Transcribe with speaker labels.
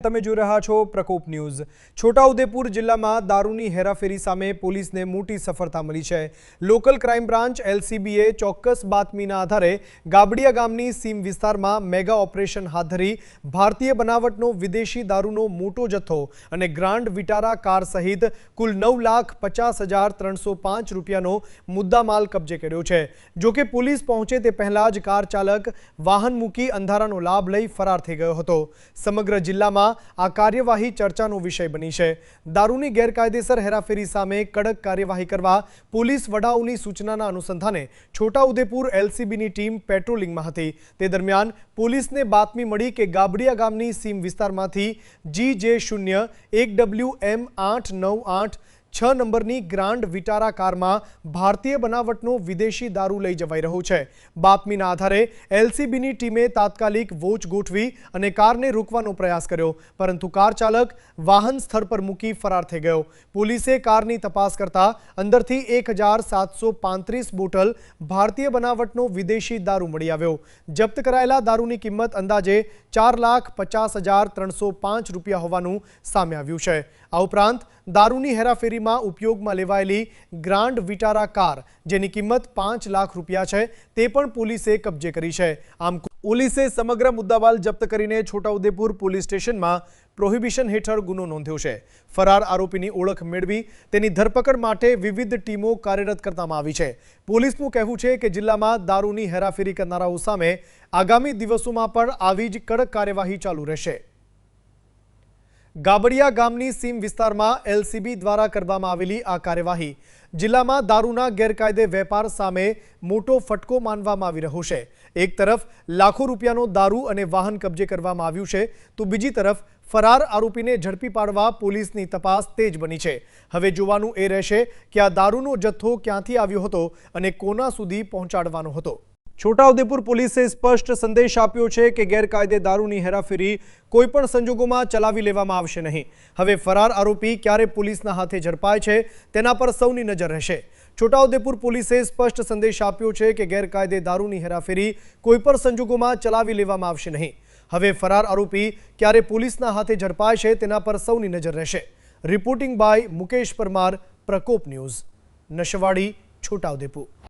Speaker 1: તમે જોઈ રહ્યા છો પ્રકોપ ન્યૂઝ। છોટાઉદેપુર જિલ્લામાં દારૂની હેરાફેરી સામે પોલીસને મોટી સફળતા મળી છે। લોકલ ક્રાઇમ બ્રાન્ચ એલસીબીએ ચોક્કસ બાતમીના આધારે ગાબડિયા ગામની સીમ વિસ્તારમાં મેગા ઓપરેશન હાથ ધરી ભારતીય બનાવટનો વિદેશી દારૂનો મોટો જથ્થો અને ગ્રાન્ડ વિટારા કાર સહિત કુલ 9,50,305 રૂપિયાનો મુદ્દામાલ કબજે કર્યો છે। જો કે પોલીસ પહોંચે તે પહેલા જ કાર ચાલક વાહન મૂકી અંધારાનો લાભ લઈ ફરાર થઈ ગયો હતો। સમગ્ર જિલ્લામાં આ કાર્યવાહી ચર્ચાનો વિષય બની છે। દારૂની ગેરકાયદેસર હેરાફેરી સામે કડક કાર્યવાહી કરવા પોલીસ વડાઓની સૂચનાના અનુસંધાને છોટાઉદેપુર એલસીબીની ટીમ પેટ્રોલિંગમાં હતી। તે દરમિયાન પોલીસને બાતમી મળી કે ગાબડિયા ગામની સીમ વિસ્તારમાંથી GJ0 1WM 898 6 નંબરની ગ્રાન્ડ વિટારા કારમાં ભારતીય બનાવટનો વિદેશી દારૂ લઈ જવાઈ રહ્યો છે। બાતમીના આધારે એલસીબીની ટીમે તાત્કાલિક વોચ ગોઠવી અને કારને રોકવાનો પ્રયાસ કર્યો, પરંતુ કાર ચાલક વાહન સ્થળ પર મૂકી ફરાર થઈ ગયો। પોલીસે કારની તપાસ કરતા અંદરથી 1,735 બોટલ ભારતીય બનાવટનો વિદેશી દારૂ મળી આવ્યો। જપ્ત કરાયેલા દારૂની કિંમત અંદાજે 4,50,305 રૂપિયા હોવાનું સામે આવ્યું છે। આ ઉપરાંત દારૂની હેરાફેરીમાં ઉપયોગમાં લેવાયેલી ગ્રાન્ડ વિટારા કાર, જેની કિંમત 5 લાખ રૂપિયા છે, તે પણ પોલીસે કબજે કરી છે। આમ પોલીસે સમગ્ર મુદ્દામાલ જપ્ત કરીને છોટાઉદેપુર પોલીસ સ્ટેશનમાં પ્રોહિબિશન હેઠળ ગુનો નોંધ્યો છે। ફરાર આરોપીની ઓળખ મેળવી તેની ધરપકડ માટે વિવિધ ટીમો કાર્યરત કરવામાં આવી છે। પોલીસનું કહેવું છે કે જિલ્લામાં દારૂની હેરાફેરી કરનારાઓ સામે આગામી દિવસોમાં પણ આવી જ કડક કાર્યવાહી ચાલુ રહેશે। ગાબડિયા ગામની સીમ વિસ્તારમાં એલસીબી દ્વારા કરવામાં આવેલી આ કાર્યવાહી જિલ્લામાં દારૂના ગેરકાયદે વેપાર સામે મોટો ફટકો માનવામાં આવી રહ્યો છે। એક તરફ લાખો રૂપિયાનો દારૂ અને વાહન કબજે કરવામાં આવ્યું છે, તો બીજી તરફ ફરાર આરોપીને ઝડપી પાડવા પોલીસની તપાસ તેજ બની છે। હવે જોવાનું એ રહેશે કે આ દારૂનો જથ્થો ક્યાંથી આવ્યો હતો અને કોના સુધી પહોંચાડવાનો હતો। છોટાઉદેપુર પોલીસે સ્પષ્ટ સંદેશ આપ્યો છે કે ગેરકાયદે દારૂની હેરાફેરી કોઈપણ સંજોગોમાં ચલાવી લેવામાં આવશે નહીં। હવે ફરાર આરોપી ક્યારે પોલીસના હાથે ઝડપાય છે તેના પર સૌની નજર રહેશે। છોટાઉદેપુર પોલીસે સ્પષ્ટ સંદેશ આપ્યો છે કે ગેરકાયદે દારૂની હેરાફેરી કોઈપણ સંજોગોમાં ચલાવી લેવામાં આવશે નહીં। હવે ફરાર આરોપી ક્યારે પોલીસના હાથે ઝડપાય છે તેના પર સૌની નજર રહેશે। રિપોર્ટિંગ બાય મુકેશ પરમાર, પ્રકોપ ન્યૂઝ, નશવાડી, છોટાઉદેપુર।